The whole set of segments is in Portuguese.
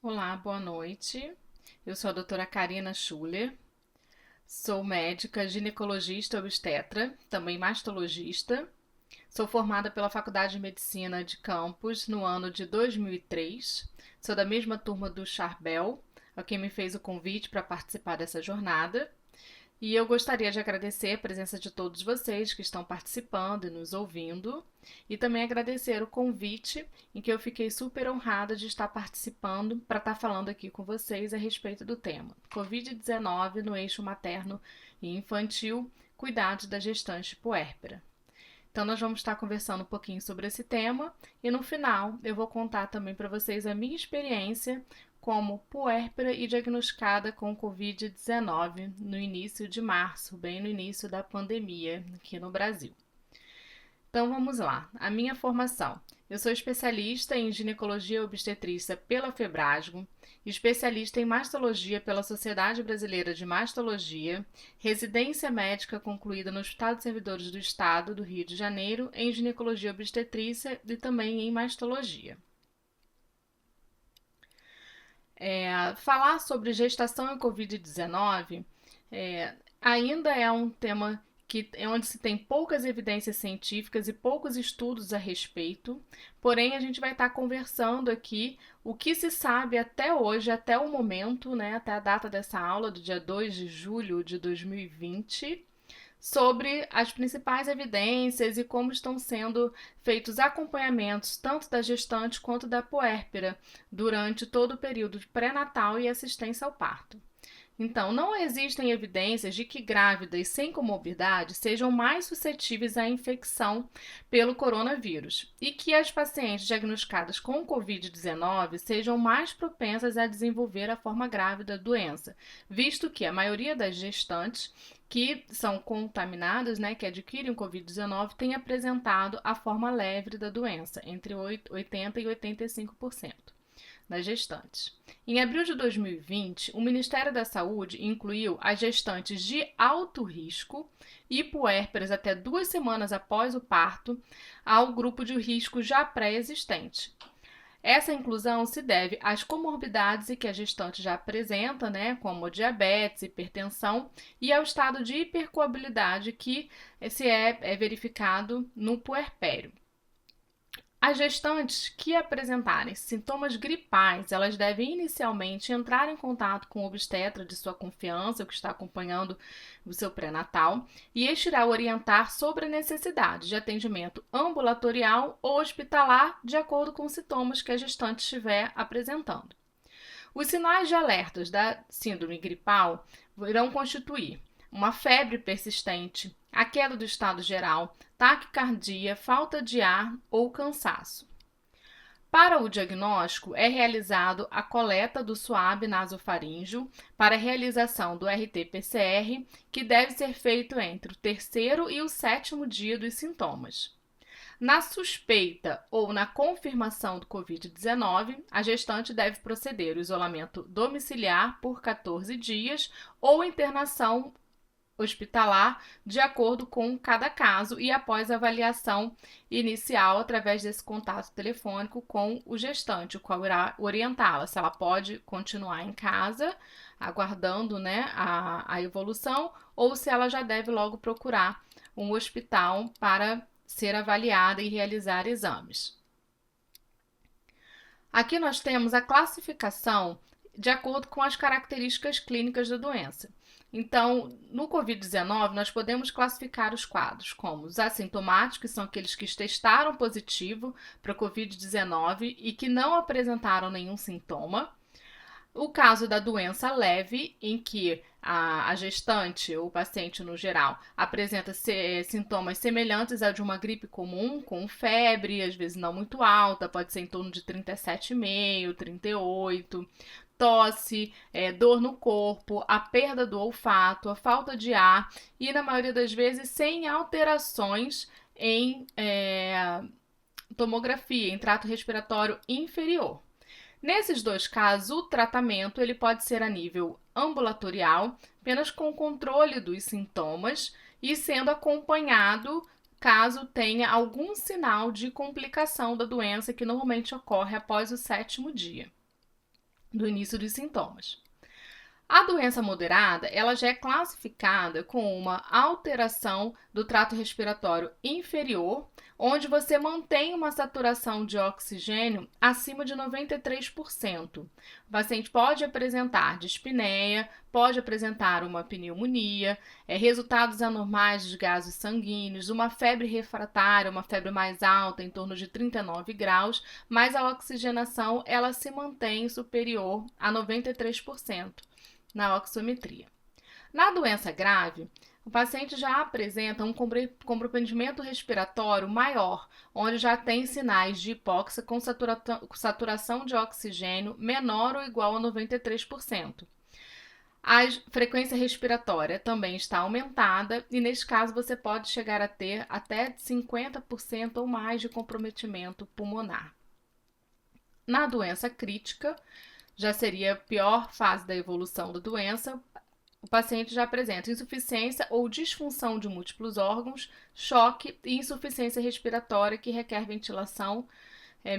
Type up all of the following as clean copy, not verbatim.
Olá, boa noite. Eu sou a doutora Karina Schuller, sou médica, ginecologista obstetra, também mastologista. Sou formada pela Faculdade de Medicina de Campos no ano de 2003. Sou da mesma turma do Charbel, a quem me fez o convite para participar dessa jornada. E eu gostaria de agradecer a presença de todos vocês que estão participando e nos ouvindo, e também agradecer o convite, em que eu fiquei super honrada de estar participando para estar falando aqui com vocês a respeito do tema Covid-19 no eixo materno e infantil, cuidados da gestante puérpera. Então, nós vamos estar conversando um pouquinho sobre esse tema e no final eu vou contar também para vocês a minha experiência como puérpera e diagnosticada com Covid-19 no início de março, bem no início da pandemia aqui no Brasil. Então vamos lá, a minha formação. Eu sou especialista em ginecologia obstetrícia pela Febrasgo, especialista em mastologia pela Sociedade Brasileira de Mastologia, residência médica concluída no Hospital de Servidores do Estado do Rio de Janeiro em ginecologia obstetrícia e também em mastologia. Falar sobre gestação e Covid-19 ainda é um tema onde se tem poucas evidências científicas e poucos estudos a respeito, porém a gente vai estar conversando aqui o que se sabe até hoje, até o momento, né, até a data dessa aula, do dia 2 de julho de 2020, sobre as principais evidências e como estão sendo feitos acompanhamentos tanto da gestante quanto da puérpera durante todo o período de pré-natal e assistência ao parto. Então, não existem evidências de que grávidas sem comorbidade sejam mais suscetíveis à infecção pelo coronavírus e que as pacientes diagnosticadas com Covid-19 sejam mais propensas a desenvolver a forma grave da doença, visto que a maioria das gestantes que são contaminadas, que adquirem o Covid-19, tem apresentado a forma leve da doença, entre 80% e 85% das gestantes. Em abril de 2020, o Ministério da Saúde incluiu as gestantes de alto risco e puérperas até 2 semanas após o parto ao grupo de risco já pré-existente. Essa inclusão se deve às comorbidades que a gestante já apresenta, como diabetes, hipertensão, e ao estado de hipercoagulabilidade que se é verificado no puerpério. As gestantes que apresentarem sintomas gripais, elas devem inicialmente entrar em contato com o obstetra de sua confiança, que está acompanhando o seu pré-natal, e este irá orientar sobre a necessidade de atendimento ambulatorial ou hospitalar, de acordo com os sintomas que a gestante estiver apresentando. Os sinais de alertas da síndrome gripal irão constituir uma febre persistente, a queda do estado geral, taquicardia, falta de ar ou cansaço. Para o diagnóstico, é realizado a coleta do suave nasofaríngeo para a realização do RT-PCR, que deve ser feito entre o terceiro e o sétimo dia dos sintomas. Na suspeita ou na confirmação do Covid-19, a gestante deve proceder ao isolamento domiciliar por 14 dias ou internação hospitalar, de acordo com cada caso e após avaliação inicial através desse contato telefônico com o gestante, o qual irá orientá-la se ela pode continuar em casa, aguardando a evolução, ou se ela já deve logo procurar um hospital para ser avaliada e realizar exames. Aqui nós temos a classificação de acordo com as características clínicas da doença. Então, no Covid-19, nós podemos classificar os quadros como os assintomáticos, que são aqueles que testaram positivo para Covid-19 e que não apresentaram nenhum sintoma. O caso da doença leve, em que a gestante ou o paciente no geral apresenta sintomas semelhantes a de uma gripe comum, com febre, às vezes não muito alta, pode ser em torno de 37,5, 38, tosse, dor no corpo, a perda do olfato, a falta de ar e, na maioria das vezes, sem alterações em tomografia, em trato respiratório inferior. Nesses dois casos, o tratamento ele pode ser a nível ambulatorial, apenas com controle dos sintomas e sendo acompanhado caso tenha algum sinal de complicação da doença que normalmente ocorre após o 7º dia. do início dos sintomas. A doença moderada, ela já é classificada com uma alteração do trato respiratório inferior, onde você mantém uma saturação de oxigênio acima de 93%. O paciente pode apresentar dispneia, pode apresentar uma pneumonia, resultados anormais dos gases sanguíneos, uma febre refratária, uma febre mais alta, em torno de 39 graus, mas a oxigenação ela se mantém superior a 93% na oximetria. Na doença grave, o paciente já apresenta um comprometimento respiratório maior, onde já tem sinais de hipóxia com saturação de oxigênio menor ou igual a 93%. A frequência respiratória também está aumentada e, neste caso, você pode chegar a ter até 50% ou mais de comprometimento pulmonar. Na doença crítica, já seria a pior fase da evolução da doença, o paciente já apresenta insuficiência ou disfunção de múltiplos órgãos, choque e insuficiência respiratória que requer ventilação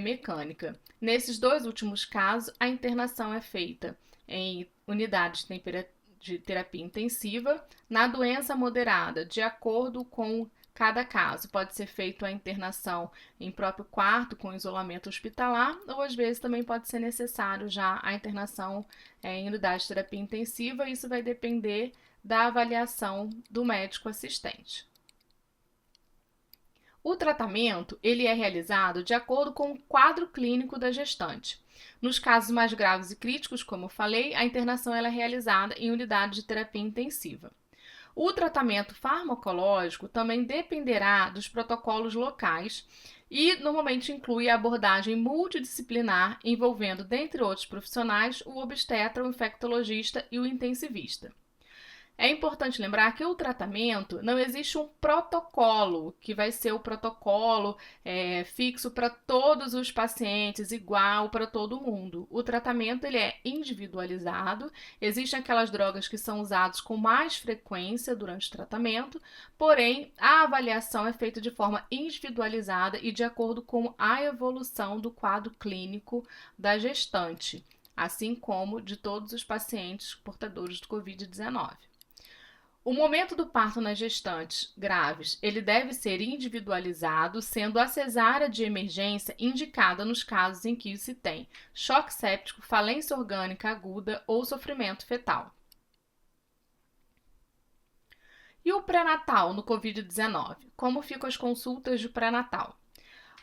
mecânica. Nesses dois últimos casos, a internação é feita em unidades de terapia intensiva. Na doença moderada, de acordo com cada caso, pode ser feita a internação em próprio quarto, com isolamento hospitalar, ou às vezes também pode ser necessário já a internação em unidade de terapia intensiva. Isso vai depender da avaliação do médico assistente. O tratamento ele é realizado de acordo com o quadro clínico da gestante. Nos casos mais graves e críticos, como eu falei, a internação ela é realizada em unidade de terapia intensiva. O tratamento farmacológico também dependerá dos protocolos locais e normalmente inclui a abordagem multidisciplinar envolvendo, dentre outros profissionais, o obstetra, o infectologista e o intensivista. É importante lembrar que o tratamento não existe um protocolo que vai ser o protocolo fixo para todos os pacientes, igual para todo mundo. O tratamento ele é individualizado, existem aquelas drogas que são usadas com mais frequência durante o tratamento, porém a avaliação é feita de forma individualizada e de acordo com a evolução do quadro clínico da gestante, assim como de todos os pacientes portadores do Covid-19. O momento do parto nas gestantes graves, ele deve ser individualizado, sendo a cesárea de emergência indicada nos casos em que se tem choque séptico, falência orgânica aguda ou sofrimento fetal. E o pré-natal no Covid-19? Como ficam as consultas de pré-natal?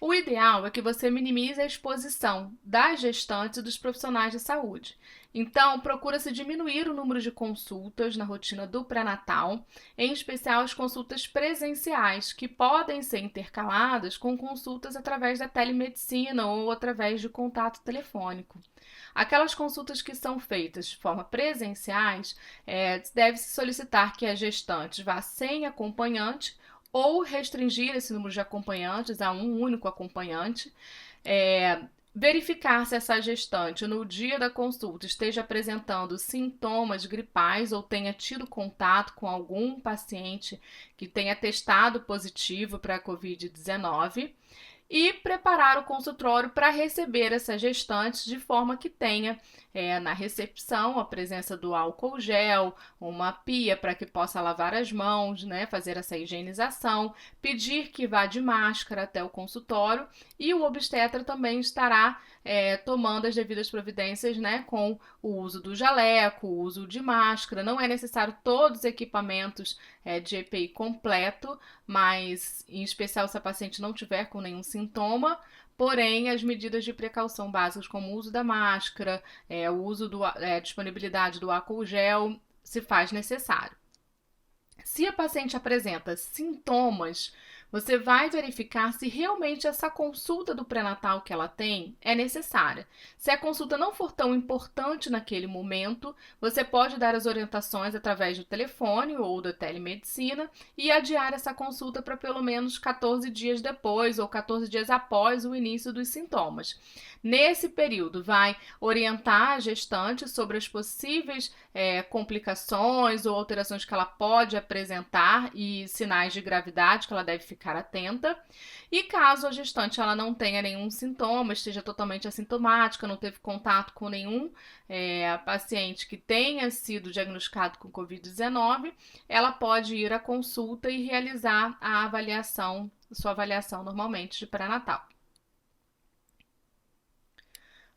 O ideal é que você minimize a exposição das gestantes e dos profissionais de saúde. Então, procura-se diminuir o número de consultas na rotina do pré-natal, em especial as consultas presenciais, que podem ser intercaladas com consultas através da telemedicina ou através de contato telefônico. Aquelas consultas que são feitas de forma presenciais, deve-se solicitar que a gestante vá sem acompanhante ou restringir esse número de acompanhantes a um único acompanhante, verificar se essa gestante no dia da consulta esteja apresentando sintomas gripais ou tenha tido contato com algum paciente que tenha testado positivo para a Covid-19 e preparar o consultório para receber essas gestantes de forma que tenha na recepção a presença do álcool gel, uma pia para que possa lavar as mãos, fazer essa higienização, pedir que vá de máscara até o consultório e o obstetra também estará tomando as devidas providências com o uso do jaleco, o uso de máscara. Não é necessário todos os equipamentos de EPI completo, mas em especial se a paciente não tiver com nenhum sintoma. Porém, as medidas de precaução básicas, como o uso da máscara, o uso disponibilidade do álcool gel, se faz necessário. Se a paciente apresenta sintomas, você vai verificar se realmente essa consulta do pré-natal que ela tem é necessária. Se a consulta não for tão importante naquele momento, você pode dar as orientações através do telefone ou da telemedicina e adiar essa consulta para pelo menos 14 dias depois ou 14 dias após o início dos sintomas. Nesse período, vai orientar a gestante sobre as possíveis complicações ou alterações que ela pode apresentar e sinais de gravidade que ela deve ficar ficar atenta. E caso a gestante ela não tenha nenhum sintoma, esteja totalmente assintomática, não teve contato com nenhum paciente que tenha sido diagnosticado com Covid-19, ela pode ir à consulta e realizar a avaliação, sua avaliação normalmente de pré-natal.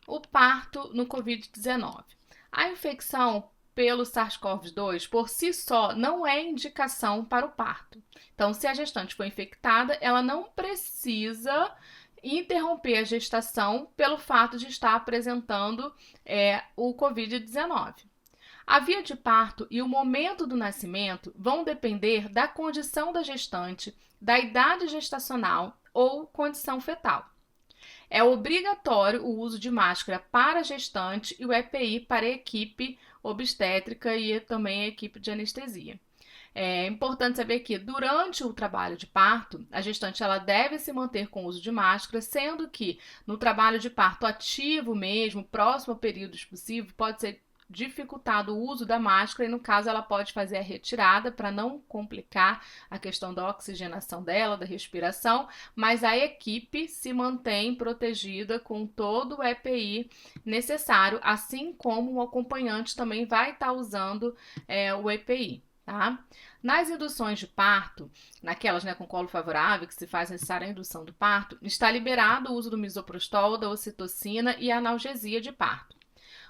O parto no Covid-19. A infecção pelo SARS-CoV-2 por si só não é indicação para o parto. Então, se a gestante for infectada, ela não precisa interromper a gestação pelo fato de estar apresentando o Covid-19. A via de parto e o momento do nascimento vão depender da condição da gestante, da idade gestacional ou condição fetal. É obrigatório o uso de máscara para a gestante e o EPI para a equipe obstétrica e também a equipe de anestesia. É importante saber que durante o trabalho de parto, a gestante ela deve se manter com o uso de máscara, sendo que no trabalho de parto ativo mesmo, próximo ao período expulsivo, pode ser dificultado o uso da máscara e no caso ela pode fazer a retirada para não complicar a questão da oxigenação dela, da respiração, mas a equipe se mantém protegida com todo o EPI necessário, assim como o acompanhante também vai estar usando o EPI. Tá? Nas induções de parto, naquelas com colo favorável, que se faz necessária a indução do parto, está liberado o uso do misoprostol, da ocitocina e a analgesia de parto.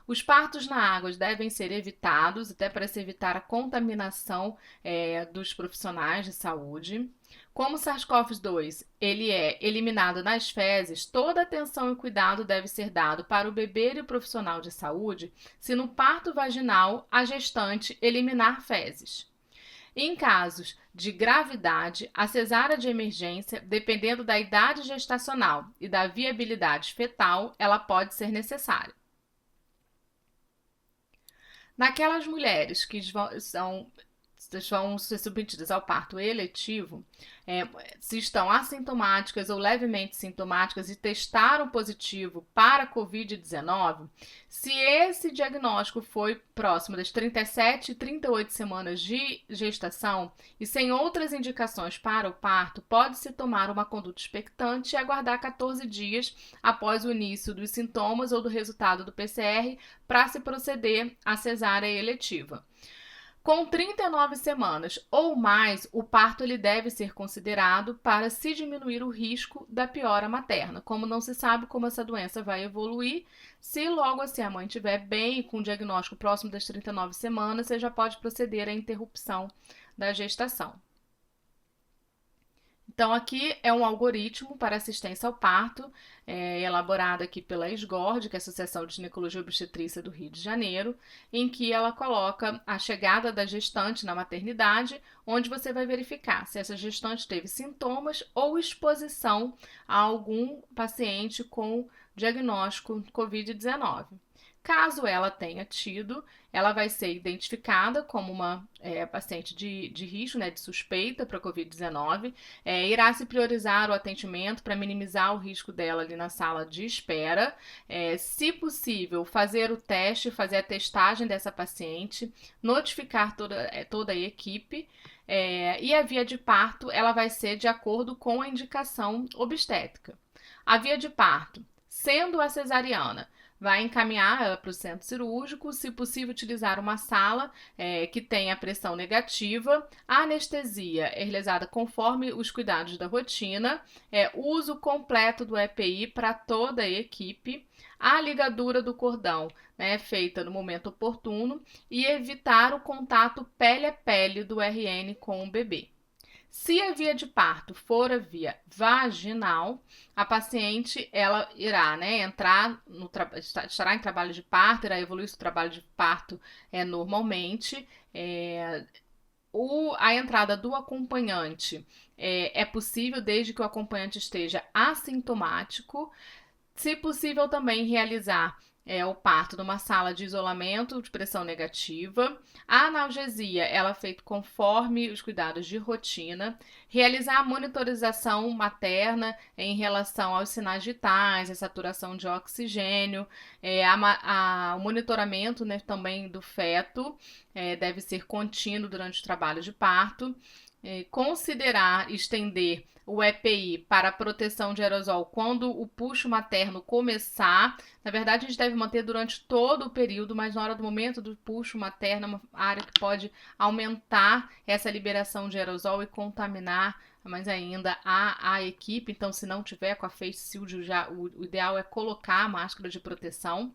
Os partos na água devem ser evitados, até para se evitar a contaminação dos profissionais de saúde. Como o SARS-CoV-2 ele é eliminado nas fezes, toda atenção e cuidado deve ser dado para o bebê e o profissional de saúde se no parto vaginal a gestante eliminar fezes. Em casos de gravidade, a cesárea de emergência, dependendo da idade gestacional e da viabilidade fetal, ela pode ser necessária. Naquelas mulheres que vão ser submetidas ao parto eletivo, se estão assintomáticas ou levemente sintomáticas e testaram positivo para Covid-19, se esse diagnóstico foi próximo das 37 e 38 semanas de gestação e sem outras indicações para o parto, pode-se tomar uma conduta expectante e aguardar 14 dias após o início dos sintomas ou do resultado do PCR para se proceder à cesárea eletiva. Com 39 semanas ou mais, o parto ele deve ser considerado para se diminuir o risco da piora materna. Como não se sabe como essa doença vai evoluir, se logo assim a mãe estiver bem, com o diagnóstico próximo das 39 semanas, você já pode proceder à interrupção da gestação. Então, aqui é um algoritmo para assistência ao parto, elaborado aqui pela SGORD, que é a Associação de Ginecologia e Obstetrícia do Rio de Janeiro, em que ela coloca a chegada da gestante na maternidade, onde você vai verificar se essa gestante teve sintomas ou exposição a algum paciente com diagnóstico Covid-19. Caso ela tenha tido, ela vai ser identificada como uma paciente de risco, de suspeita para Covid-19, irá se priorizar o atendimento para minimizar o risco dela ali na sala de espera, se possível, fazer o teste, fazer a testagem dessa paciente, notificar toda a equipe, e a via de parto ela vai ser de acordo com a indicação obstétrica. A via de parto, sendo a cesariana, vai encaminhar ela para o centro cirúrgico, se possível utilizar uma sala que tenha pressão negativa, a anestesia é realizada conforme os cuidados da rotina, uso completo do EPI para toda a equipe, a ligadura do cordão feita no momento oportuno e evitar o contato pele a pele do RN com o bebê. Se a via de parto for a via vaginal, a paciente ela irá estará em trabalho de parto, irá evoluir seu trabalho de parto normalmente. A entrada do acompanhante é possível desde que o acompanhante esteja assintomático. Se possível também realizar o parto numa sala de isolamento de pressão negativa. A analgesia ela é feita conforme os cuidados de rotina. Realizar a monitorização materna em relação aos sinais vitais, a saturação de oxigênio, o monitoramento também do feto deve ser contínuo durante o trabalho de parto. considerar estender o EPI para a proteção de aerosol quando o puxo materno começar. Na verdade, a gente deve manter durante todo o período, mas na hora do momento do puxo materno é uma área que pode aumentar essa liberação de aerosol e contaminar mais ainda a equipe. Então, se não tiver com a face shield, o ideal é colocar a máscara de proteção.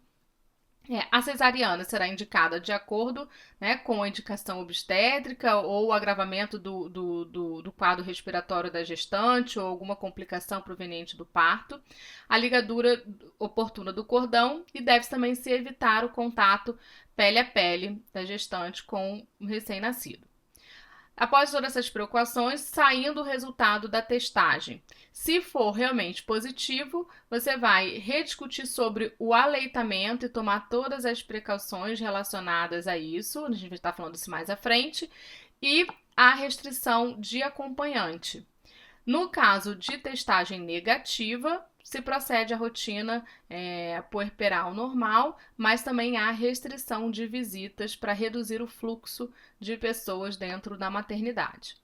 A cesariana será indicada de acordo, né, com a indicação obstétrica ou o agravamento do quadro respiratório da gestante ou alguma complicação proveniente do parto. A ligadura oportuna do cordão e deve também se evitar o contato pele a pele da gestante com o recém-nascido. Após todas essas preocupações, saindo o resultado da testagem. Se for realmente positivo, você vai rediscutir sobre o aleitamento e tomar todas as precauções relacionadas a isso, a gente vai estar falando isso mais à frente, e a restrição de acompanhante. No caso de testagem negativa, se procede à rotina puerperal normal, mas também há restrição de visitas para reduzir o fluxo de pessoas dentro da maternidade.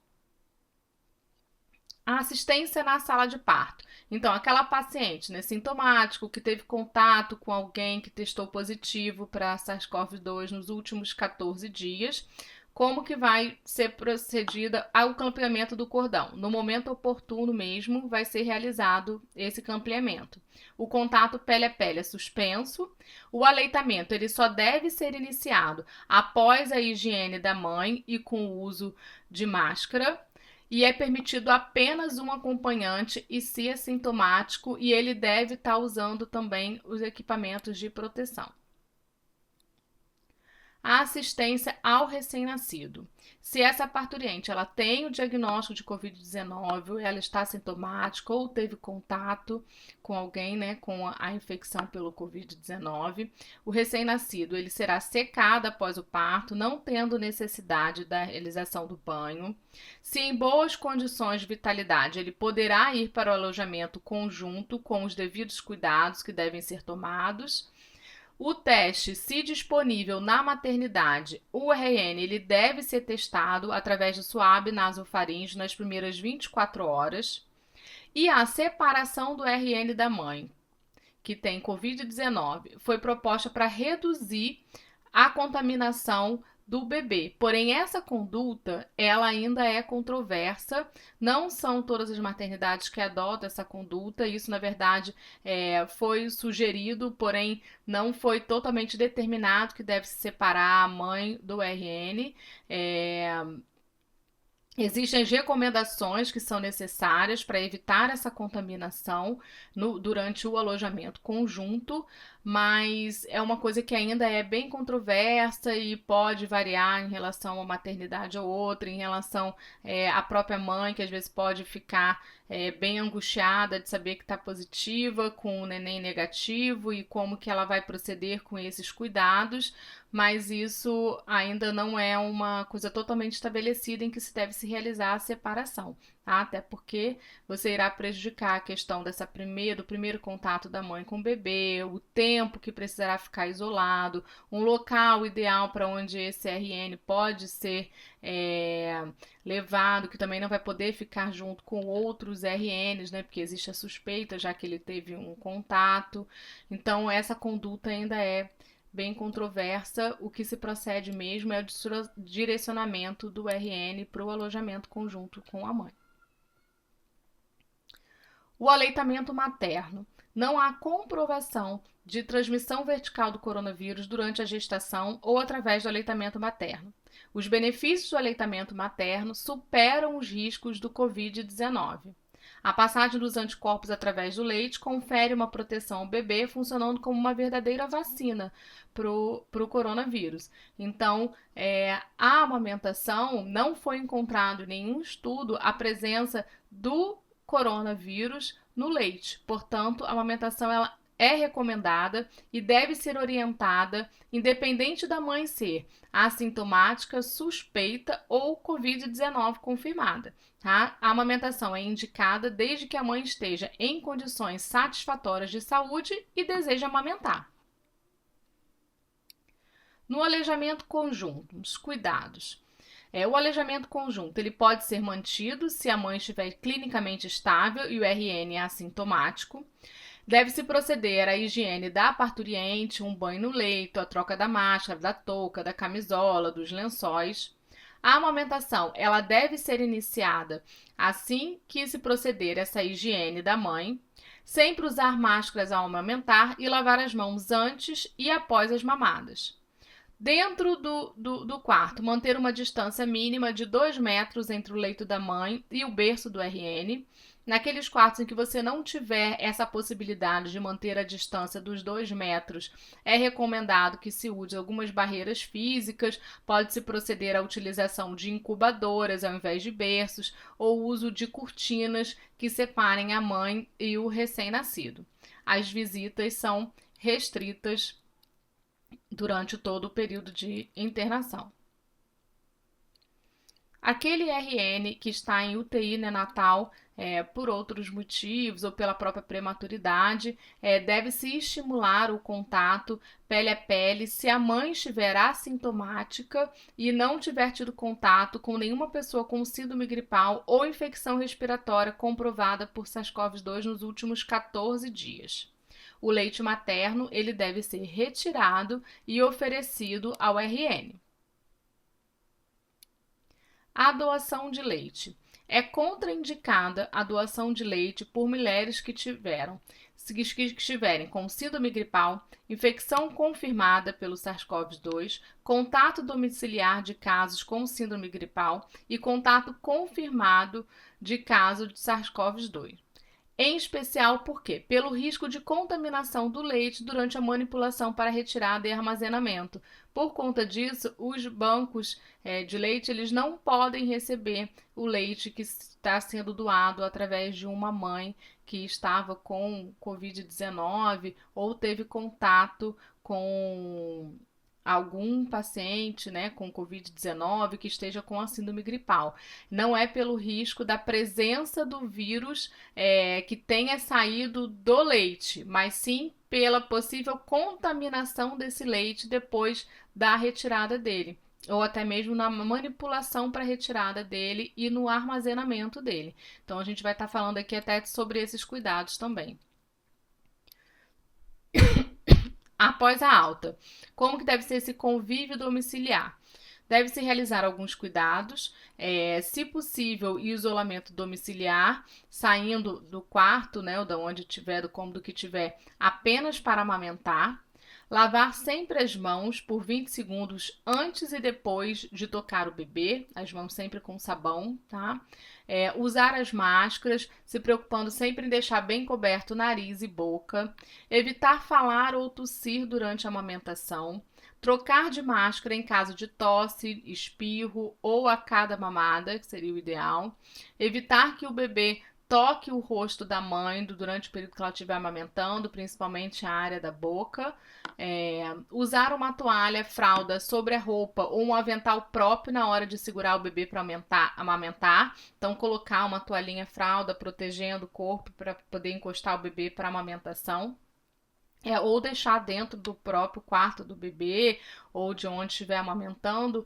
A assistência na sala de parto. Então, aquela paciente, né, sintomático, que teve contato com alguém que testou positivo para SARS-CoV-2 nos últimos 14 dias, como que vai ser procedida ao clampamento do cordão. No momento oportuno mesmo, vai ser realizado esse clampamento. O contato pele a pele é suspenso. O aleitamento ele só deve ser iniciado após a higiene da mãe e com o uso de máscara. E é permitido apenas um acompanhante e se assintomático, e ele deve estar usando também os equipamentos de proteção. A assistência ao recém-nascido. Se essa parturiente ela tem o diagnóstico de Covid-19, ela está sintomática ou teve contato com alguém, né, com a infecção pelo Covid-19, o recém-nascido ele será secado após o parto, não tendo necessidade da realização do banho. Se em boas condições de vitalidade, ele poderá ir para o alojamento conjunto com os devidos cuidados que devem ser tomados. O teste, se disponível na maternidade, o RN, ele deve ser testado através do suave nasofaríngeo nas primeiras 24 horas. E a separação do RN da mãe, que tem Covid-19, foi proposta para reduzir a contaminação do bebê. Porém, essa conduta, ela ainda é controversa. Não são todas as maternidades que adotam essa conduta. Isso, na verdade, foi sugerido, porém, não foi totalmente determinado que deve se separar a mãe do RN. Existem recomendações que são necessárias para evitar essa contaminação durante o alojamento conjunto, mas é uma coisa que ainda é bem controversa e pode variar em relação a uma maternidade ou outra, em relação à própria mãe, que às vezes pode ficar bem angustiada de saber que está positiva com o neném negativo e como que ela vai proceder com esses cuidados, mas isso ainda não é uma coisa totalmente estabelecida em que se deve se realizar a separação, tá? Até porque você irá prejudicar a questão do primeiro contato da mãe com o bebê, o tempo que precisará ficar isolado, um local ideal para onde esse RN pode ser levado, que também não vai poder ficar junto com outros RNs, né? Porque existe a suspeita, já que ele teve um contato. Então, essa conduta ainda é bem controversa. O que se procede mesmo é o direcionamento do RN para o alojamento conjunto com a mãe. O aleitamento materno. Não há comprovação de transmissão vertical do coronavírus durante a gestação ou através do aleitamento materno. Os benefícios do aleitamento materno superam os riscos do Covid-19. A passagem dos anticorpos através do leite confere uma proteção ao bebê, funcionando como uma verdadeira vacina para o coronavírus. Então, a amamentação, não foi encontrado em nenhum estudo a presença do coronavírus no leite. Portanto, a amamentação ela é recomendada e deve ser orientada, independente da mãe ser assintomática, suspeita ou Covid-19 confirmada. Tá? A amamentação é indicada desde que a mãe esteja em condições satisfatórias de saúde e deseja amamentar. No alojamento conjunto, os cuidados. O alejamento conjunto ele pode ser mantido se a mãe estiver clinicamente estável e o RN é assintomático. Deve-se proceder à higiene da parturiente, um banho no leito, a troca da máscara, da touca, da camisola, dos lençóis. A amamentação, ela deve ser iniciada assim que se proceder essa higiene da mãe. Sempre usar máscaras ao amamentar e lavar as mãos antes e após as mamadas. Dentro do quarto, manter uma distância mínima de 2 metros entre o leito da mãe e o berço do RN. Naqueles quartos em que você não tiver essa possibilidade de manter a distância dos 2 metros, é recomendado que se use algumas barreiras físicas, pode-se proceder à utilização de incubadoras ao invés de berços, ou uso de cortinas que separem a mãe e o recém-nascido. As visitas são restritas durante todo o período de internação. Aquele RN que está em UTI neonatal por outros motivos ou pela própria prematuridade, deve-se estimular o contato pele a pele se a mãe estiver assintomática e não tiver tido contato com nenhuma pessoa com síndrome gripal ou infecção respiratória comprovada por SARS-CoV-2 nos últimos 14 dias. O leite materno ele deve ser retirado e oferecido ao RN. A doação de leite. É contraindicada a doação de leite por mulheres que estiverem com síndrome gripal, infecção confirmada pelo SARS-CoV-2, contato domiciliar de casos com síndrome gripal e contato confirmado de caso de SARS-CoV-2. Em especial porque pelo risco de contaminação do leite durante a manipulação para retirada e armazenamento. Por conta disso, os bancos de leite eles não podem receber o leite que está sendo doado através de uma mãe que estava com Covid-19 ou teve contato com algum paciente, com Covid-19 que esteja com a síndrome gripal. Não é pelo risco da presença do vírus que tenha saído do leite, mas sim pela possível contaminação desse leite depois da retirada dele, ou até mesmo na manipulação para retirada dele e no armazenamento dele. Então a gente vai estar falando aqui até sobre esses cuidados também. Após a alta, como que deve ser esse convívio domiciliar? Deve-se realizar alguns cuidados, se possível, isolamento domiciliar, saindo do quarto, ou de onde tiver, do cômodo que tiver, apenas para amamentar. Lavar sempre as mãos por 20 segundos antes e depois de tocar o bebê, as mãos sempre com sabão, tá? Usar as máscaras, se preocupando sempre em deixar bem coberto nariz e boca. Evitar falar ou tossir durante a amamentação. Trocar de máscara em caso de tosse, espirro ou a cada mamada, que seria o ideal. Evitar que o bebê toque o rosto da mãe durante o período que ela estiver amamentando, principalmente a área da boca. Usar uma toalha, fralda sobre a roupa ou um avental próprio na hora de segurar o bebê para amamentar. Então, colocar uma toalhinha fralda protegendo o corpo para poder encostar o bebê para amamentação. Ou deixar dentro do próprio quarto do bebê ou de onde estiver amamentando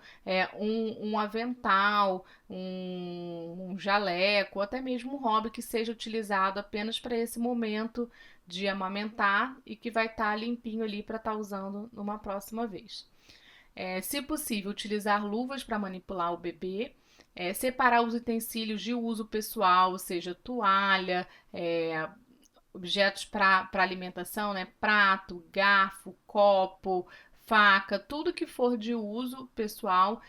um avental, um jaleco, ou até mesmo um hobby que seja utilizado apenas para esse momento de amamentar e que vai estar limpinho ali para estar usando numa próxima vez. Se possível, utilizar luvas para manipular o bebê. Separar os utensílios de uso pessoal, ou seja, toalha, objetos para alimentação, prato, garfo, copo, faca, tudo que for de uso pessoal,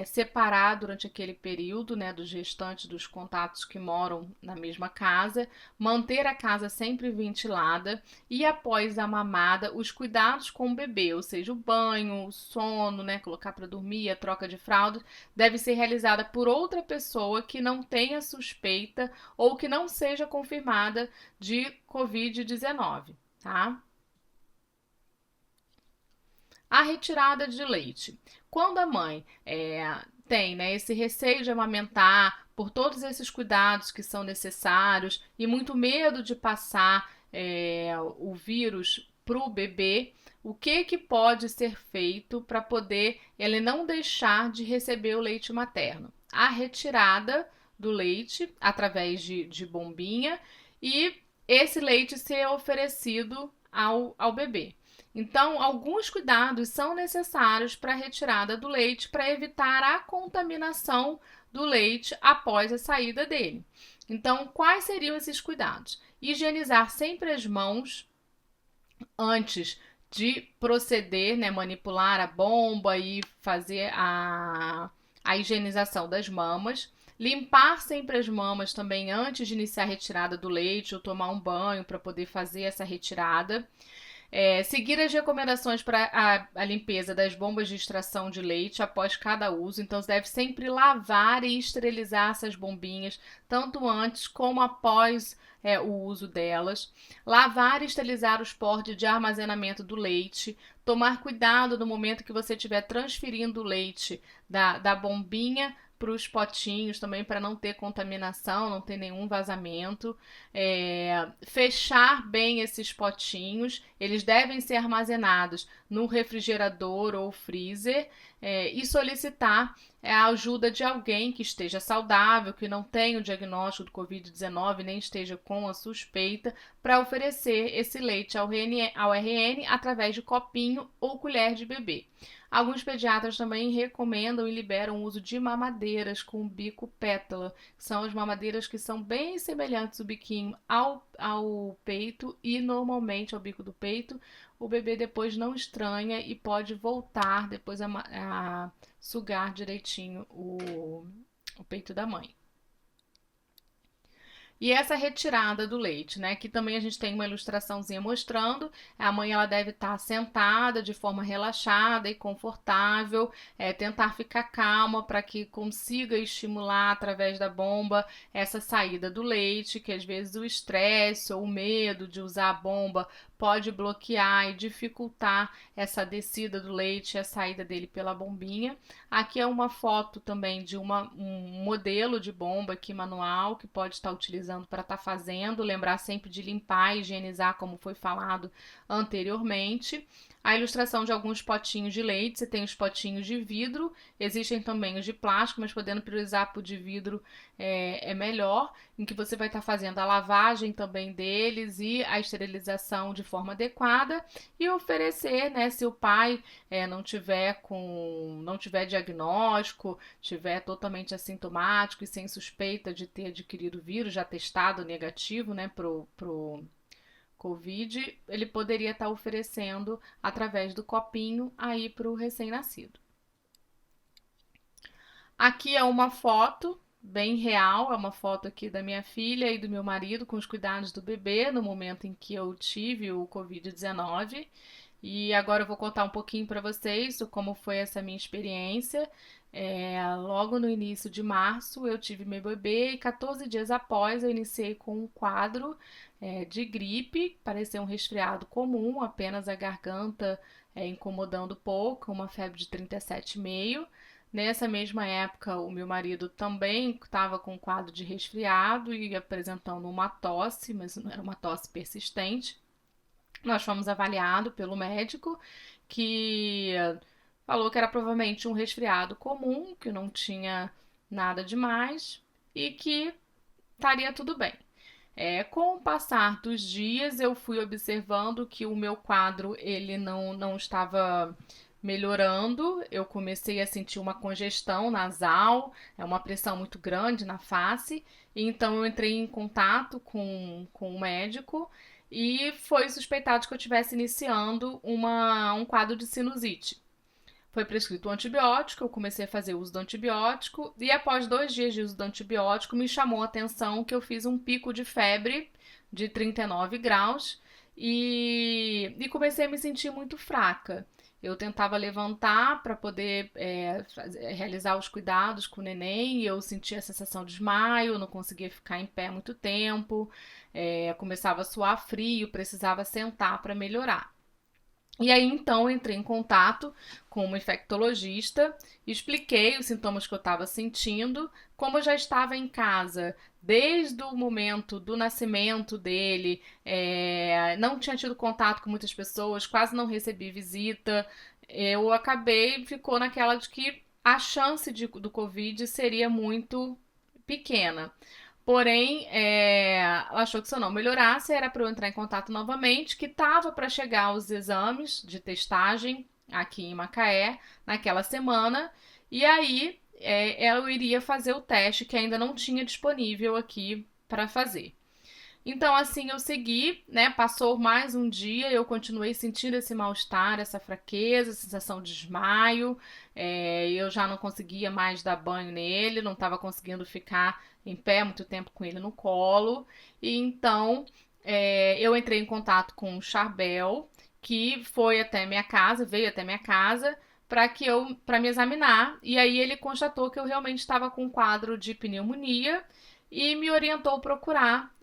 separar durante aquele período, dos gestantes, dos contatos que moram na mesma casa, manter a casa sempre ventilada e após a mamada, os cuidados com o bebê, ou seja, o banho, o sono, colocar para dormir, a troca de fraldas, deve ser realizada por outra pessoa que não tenha suspeita ou que não seja confirmada de Covid-19, tá? A retirada de leite. Quando a mãe tem esse receio de amamentar, por todos esses cuidados que são necessários e muito medo de passar o vírus para o bebê, o que pode ser feito para poder ele não deixar de receber o leite materno. A retirada do leite através de bombinha e esse leite ser oferecido ao bebê. Então, alguns cuidados são necessários para a retirada do leite para evitar a contaminação do leite após a saída dele. Então, quais seriam esses cuidados? Higienizar sempre as mãos antes de proceder, né, manipular a bomba e fazer a higienização das mamas. Limpar sempre as mamas também antes de iniciar a retirada do leite ou tomar um banho para poder fazer essa retirada. Seguir as recomendações para a limpeza das bombas de extração de leite após cada uso. Então, você deve sempre lavar e esterilizar essas bombinhas, tanto antes como após o uso delas. Lavar e esterilizar os portes de armazenamento do leite. Tomar cuidado no momento que você estiver transferindo o leite da bombinha para os potinhos também, para não ter contaminação, não ter nenhum vazamento. Fechar bem esses potinhos, eles devem ser armazenados no refrigerador ou freezer, e solicitar a ajuda de alguém que esteja saudável, que não tenha o diagnóstico do Covid-19, nem esteja com a suspeita, para oferecer esse leite ao RN através de copinho ou colher de bebê. Alguns pediatras também recomendam e liberam o uso de mamadeiras com bico pétala, que são as mamadeiras que são bem semelhantes o biquinho ao peito e normalmente ao bico do peito. O bebê depois não estranha e pode voltar depois a sugar direitinho o peito da mãe. E essa retirada do leite, né? Que também a gente tem uma ilustraçãozinha mostrando. A mãe ela deve estar sentada de forma relaxada e confortável, tentar ficar calma para que consiga estimular através da bomba essa saída do leite, que às vezes o estresse ou o medo de usar a bomba pode bloquear e dificultar essa descida do leite e a saída dele pela bombinha. Aqui é uma foto também de um modelo de bomba aqui manual que pode estar utilizando para estar fazendo. Lembrar sempre de limpar e higienizar, como foi falado anteriormente. A ilustração de alguns potinhos de leite. Você tem os potinhos de vidro, existem também os de plástico, mas podendo priorizar por de vidro é melhor, em que você vai estar fazendo a lavagem também deles e a esterilização de forma adequada e oferecer, né, se o pai não tiver diagnóstico, tiver totalmente assintomático e sem suspeita de ter adquirido o vírus, já testado negativo, né, pro Covid, ele poderia estar oferecendo através do copinho aí para o recém-nascido. Aqui é uma foto bem real, é uma foto aqui da minha filha e do meu marido com os cuidados do bebê no momento em que eu tive o Covid-19. E agora eu vou contar um pouquinho para vocês como foi essa minha experiência. Logo no início de março eu tive meu bebê e 14 dias após eu iniciei com um quadro de gripe, parecia um resfriado comum, apenas a garganta incomodando pouco, uma febre de 37,5. Nessa mesma época, o meu marido também estava com um quadro de resfriado e apresentando uma tosse, mas não era uma tosse persistente. Nós fomos avaliados pelo médico, que falou que era provavelmente um resfriado comum, que não tinha nada demais e que estaria tudo bem. Com o passar dos dias, eu fui observando que o meu quadro ele não estava melhorando. Eu comecei a sentir uma congestão nasal, uma pressão muito grande na face. Então, eu entrei em contato com o médico e foi suspeitado que eu estivesse iniciando um quadro de sinusite. Foi prescrito um antibiótico, eu comecei a fazer uso do antibiótico e após 2 dias de uso do antibiótico me chamou a atenção que eu fiz um pico de febre de 39 graus e comecei a me sentir muito fraca. Eu tentava levantar para poder realizar os cuidados com o neném e eu sentia a sensação de desmaio, não conseguia ficar em pé muito tempo, começava a suar frio, precisava sentar para melhorar. E aí então entrei em contato com uma infectologista, expliquei os sintomas que eu estava sentindo, como eu já estava em casa desde o momento do nascimento dele, não tinha tido contato com muitas pessoas, quase não recebi visita, eu acabei, ficou naquela de que a chance do Covid seria muito pequena. Porém, ela achou que se eu não melhorasse, era para eu entrar em contato novamente, que estava para chegar os exames de testagem aqui em Macaé naquela semana, e aí eu iria fazer o teste que ainda não tinha disponível aqui para fazer. Então, assim, eu segui, né? Passou mais um dia, eu continuei sentindo esse mal-estar, essa fraqueza, sensação de desmaio. Eu já não conseguia mais dar banho nele, não estava conseguindo ficar em pé muito tempo com ele no colo. E então eu entrei em contato com o Charbel, que foi até minha casa, veio até minha casa para me examinar. E aí ele constatou que eu realmente estava com um quadro de pneumonia e me orientou a procurar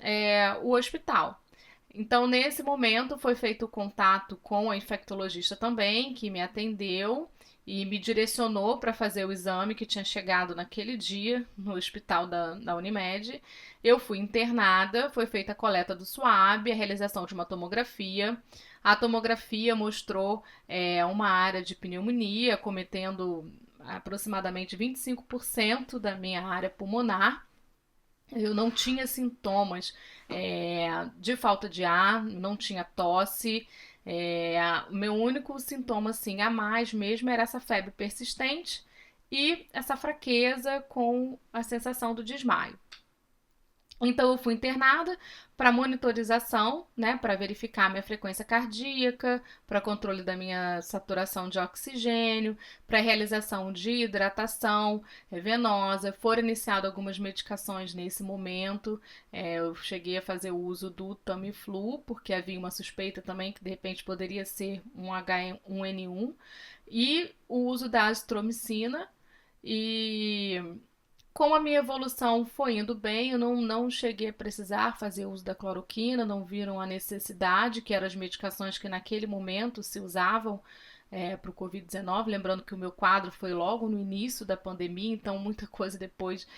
o hospital. Então, nesse momento, foi feito o contato com a infectologista também, que me atendeu e me direcionou para fazer o exame que tinha chegado naquele dia no hospital da Unimed. Eu fui internada, foi feita a coleta do suave, a realização de uma tomografia. A tomografia mostrou uma área de pneumonia, cometendo aproximadamente 25% da minha área pulmonar. Eu não tinha sintomas de falta de ar, não tinha tosse. O meu único sintoma assim, a mais mesmo era essa febre persistente e essa fraqueza com a sensação do desmaio. Então eu fui internada para monitorização, né, para verificar minha frequência cardíaca, para controle da minha saturação de oxigênio, para realização de hidratação venosa. Foram iniciadas algumas medicações nesse momento. Eu cheguei a fazer uso do Tamiflu, porque havia uma suspeita também que de repente poderia ser um H1N1, e o uso da azitromicina. E como a minha evolução foi indo bem, eu não cheguei a precisar fazer uso da cloroquina, não viram a necessidade, que eram as medicações que naquele momento se usavam para o Covid-19. Lembrando que o meu quadro foi logo no início da pandemia, então muita coisa depois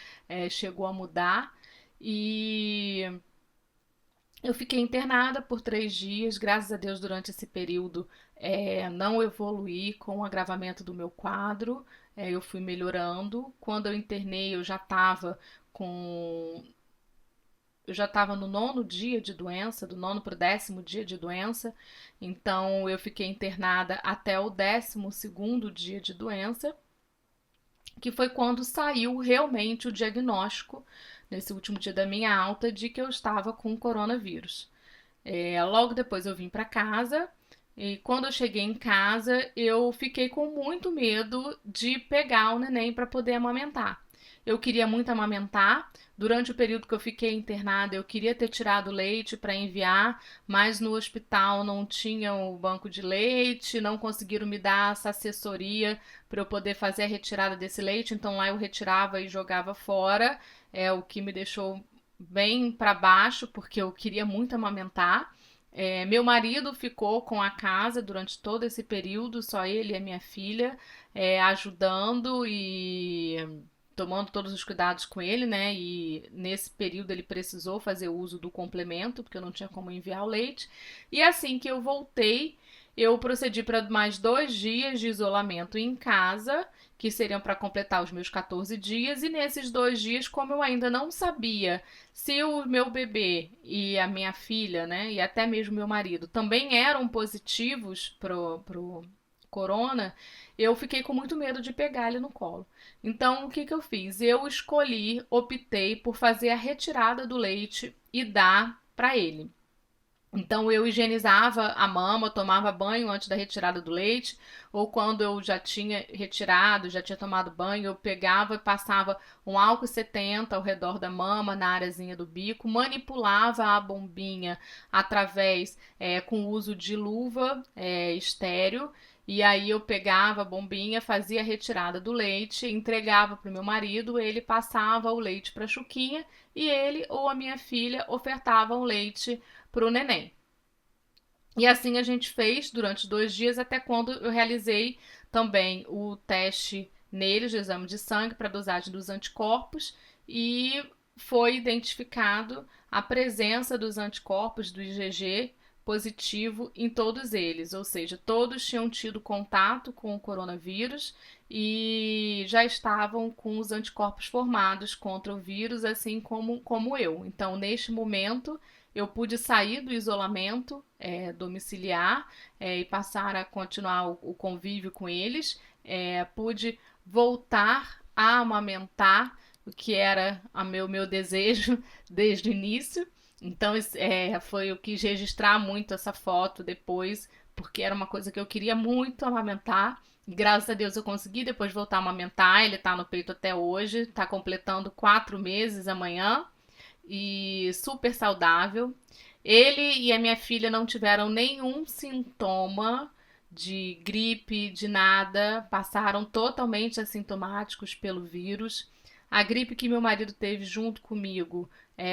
chegou a mudar. E eu fiquei internada por 3 dias, graças a Deus, durante esse período não evoluí com o agravamento do meu quadro, eu fui melhorando. Quando eu internei, com. Eu já estava no 9º dia de doença, do 9º para o 10º dia de doença, então eu fiquei internada até o 12º dia de doença, que foi quando saiu realmente o diagnóstico, nesse último dia da minha alta, de que eu estava com coronavírus. Logo depois eu vim para casa e quando eu cheguei em casa eu fiquei com muito medo de pegar o neném para poder amamentar. Eu queria muito amamentar. Durante o período que eu fiquei internada, eu queria ter tirado leite para enviar, mas no hospital não tinha o banco de leite, não conseguiram me dar essa assessoria para eu poder fazer a retirada desse leite, então lá eu retirava e jogava fora, o que me deixou bem para baixo, porque eu queria muito amamentar. Meu marido ficou com a casa durante todo esse período, só ele e a minha filha, ajudando e tomando todos os cuidados com ele, né? E nesse período ele precisou fazer uso do complemento, porque eu não tinha como enviar o leite. E assim que eu voltei, eu procedi para mais 2 dias de isolamento em casa, que seriam para completar os meus 14 dias. E nesses 2 dias, como eu ainda não sabia se o meu bebê e a minha filha, né, e até mesmo meu marido, também eram positivos pro corona, eu fiquei com muito medo de pegar ele no colo. Então, o que que eu fiz? Eu optei por fazer a retirada do leite e dar para ele. Então eu higienizava a mama, tomava banho antes da retirada do leite, ou quando eu já tinha retirado, já tinha tomado banho, eu pegava e passava um álcool 70 ao redor da mama, na areazinha do bico, manipulava a bombinha através com o uso de luva estéreo. E aí eu pegava a bombinha, fazia a retirada do leite, entregava para o meu marido, ele passava o leite para a Chuquinha e ele ou a minha filha ofertavam o leite para o neném. E assim a gente fez durante 2 dias, até quando eu realizei também o teste neles, o exame de sangue para dosagem dos anticorpos, e foi identificado a presença dos anticorpos do IgG positivo em todos eles, ou seja, todos tinham tido contato com o coronavírus e já estavam com os anticorpos formados contra o vírus, assim como eu. Então, neste momento, eu pude sair do isolamento domiciliar e passar a continuar o convívio com eles. Pude voltar a amamentar, o que era meu desejo desde o início. Então, eu quis registrar muito essa foto depois, porque era uma coisa que eu queria muito amamentar. Graças a Deus eu consegui depois voltar a amamentar. Ele tá no peito até hoje, tá completando 4 meses amanhã e super saudável. Ele e a minha filha não tiveram nenhum sintoma de gripe, de nada, passaram totalmente assintomáticos pelo vírus. A gripe que meu marido teve junto comigo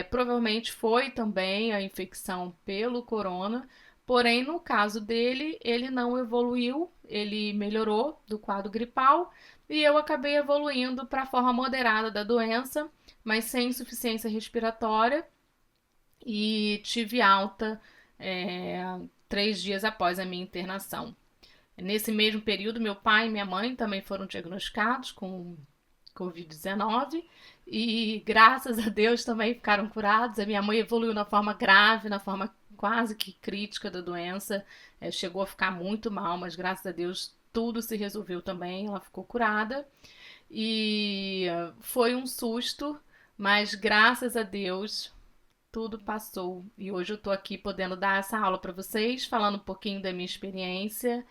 provavelmente foi também a infecção pelo corona, porém, no caso dele, ele não evoluiu, ele melhorou do quadro gripal e eu acabei evoluindo para a forma moderada da doença, mas sem insuficiência respiratória e tive alta 3 dias após a minha internação. Nesse mesmo período, meu pai e minha mãe também foram diagnosticados com Covid-19 e, graças a Deus, também ficaram curados. A minha mãe evoluiu na forma grave, na forma quase que crítica da doença, chegou a ficar muito mal, mas graças a Deus tudo se resolveu também, ela ficou curada. E foi um susto, mas graças a Deus tudo passou. E hoje eu tô aqui podendo dar essa aula para vocês, falando um pouquinho da minha experiência.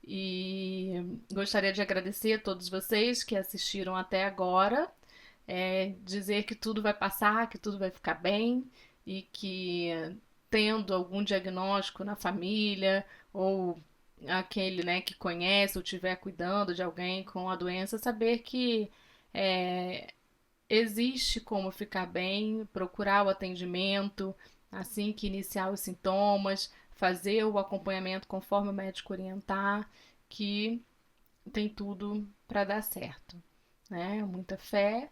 E gostaria de agradecer a todos vocês que assistiram até agora. Dizer que tudo vai passar, que tudo vai ficar bem e que, tendo algum diagnóstico na família ou aquele, né, que conhece ou estiver cuidando de alguém com a doença, saber que é, existe como ficar bem, procurar o atendimento assim que iniciar os sintomas, fazer o acompanhamento conforme o médico orientar, que tem tudo para dar certo, né? Muita fé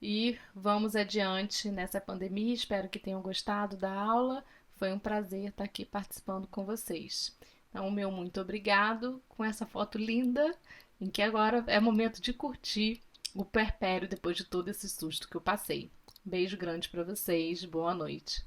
e vamos adiante nessa pandemia. Espero que tenham gostado da aula. Foi um prazer estar aqui participando com vocês. Então, o meu muito obrigado com essa foto linda, em que agora é momento de curtir o puerpério depois de todo esse susto que eu passei. Beijo grande para vocês, boa noite.